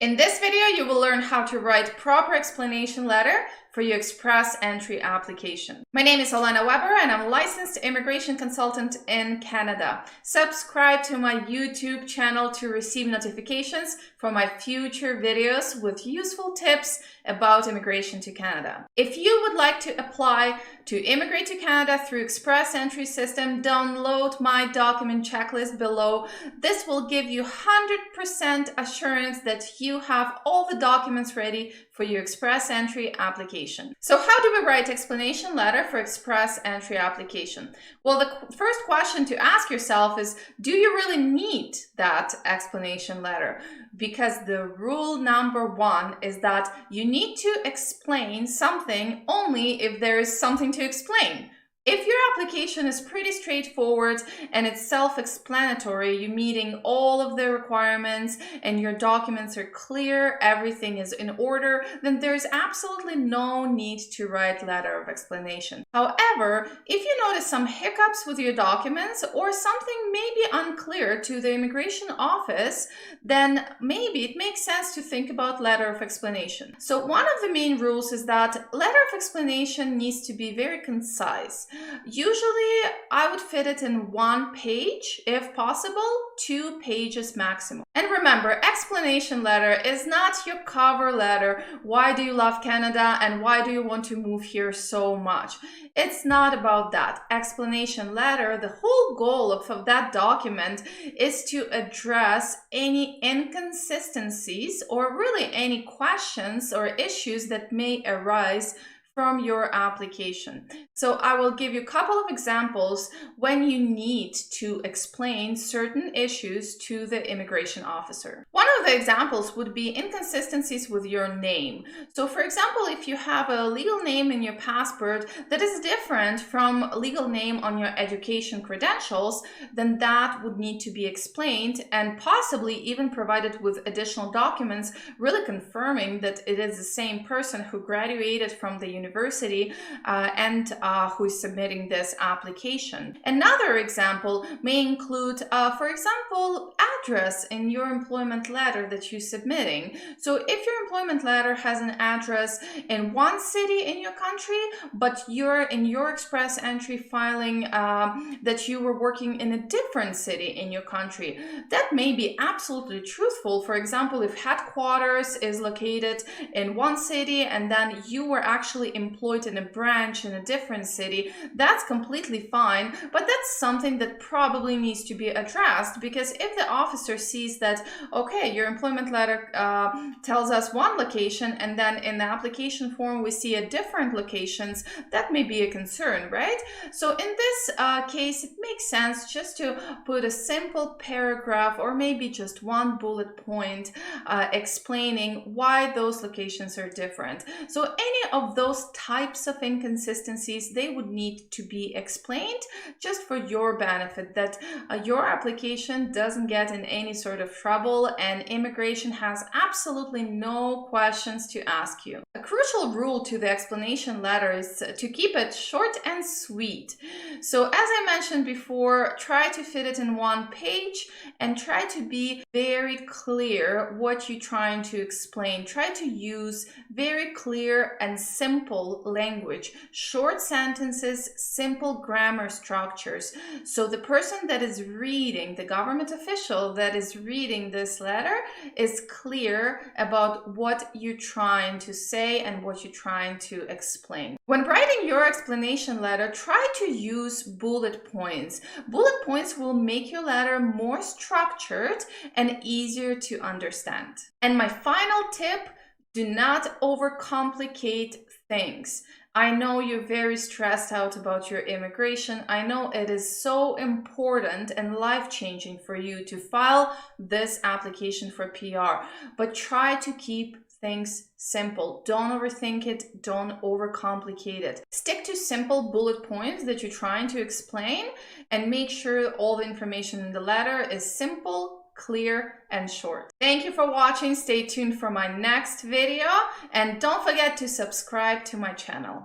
In this video, you will learn how to write proper explanation letter for your express entry application. My name is Olena and I'm a licensed immigration consultant in Canada. Subscribe to my YouTube channel to receive notifications for my future videos with useful tips about immigration to Canada. If you would like to apply to immigrate to Canada through express entry system, download my document checklist below. This will give you 100% assurance that you have all the documents ready for your express entry application. So how do we write explanation letter for express entry application? Well, the first question to ask yourself is, do you really need that explanation letter? Because the rule number one is that you need to explain something only if there is something to explain. If your application is pretty straightforward and it's self-explanatory, you're meeting all of the requirements and your documents are clear, everything is in order, then there's absolutely no need to write letter of explanation. However, if you notice some hiccups with your documents or something may be unclear to the immigration office, then maybe it makes sense to think about letter of explanation. So one of the main rules is that letter of explanation needs to be very concise. Usually, I would fit it in 1 page, if possible, 2 pages maximum. And remember, explanation letter is not your cover letter. Why do you love Canada and why do you want to move here so much? It's not about that. Explanation letter, the whole goal of that document is to address any inconsistencies or really any questions or issues that may arise from your application. So I will give you a couple of examples when you need to explain certain issues to the immigration officer. One of the examples would be inconsistencies with your name. So for example, if you have a legal name in your passport that is different from a legal name on your education credentials, then that would need to be explained and possibly even provided with additional documents really confirming that it is the same person who graduated from the university and who is submitting this application. Another example may include, for example, address in your employment letter that you're submitting. So if your employment letter has an address in one city in your country, but you're in your express entry filing that you were working in a different city in your country, that may be absolutely truthful. For example, if headquarters is located in one city and then you were actually employed in a branch in a different city, that's completely fine, but that's something that probably needs to be addressed, because if the officer sees that, okay, your employment letter tells us one location and then in the application form we see a different locations, that may be a concern, right? So in this case, it makes sense just to put a simple paragraph or maybe just 1 bullet point explaining why those locations are different. So any of those types of inconsistencies, they would need to be explained just for your benefit, that your application doesn't get in any sort of trouble and immigration has absolutely no questions to ask you. A crucial rule to the explanation letter is to keep it short and sweet. So as I mentioned before, try to fit it in 1 page and try to be very clear what you're trying to explain. Try to use very clear and simple language, short sentences, simple grammar structures. So the person that is reading, the government official that is reading this letter, is clear about what you're trying to say and what you're trying to explain. When writing your explanation letter, try to use bullet points. Bullet points will make your letter more structured and easier to understand. And my final tip, do not overcomplicate things. I know you're very stressed out about your immigration. I know it is so important and life-changing for you to file this application for PR, but try to keep things simple. Don't overthink it. Don't overcomplicate it. Stick to simple bullet points that you're trying to explain and make sure all the information in the letter is simple, clear, and short. Thank you for watching. Stay tuned for my next video and don't forget to subscribe to my channel.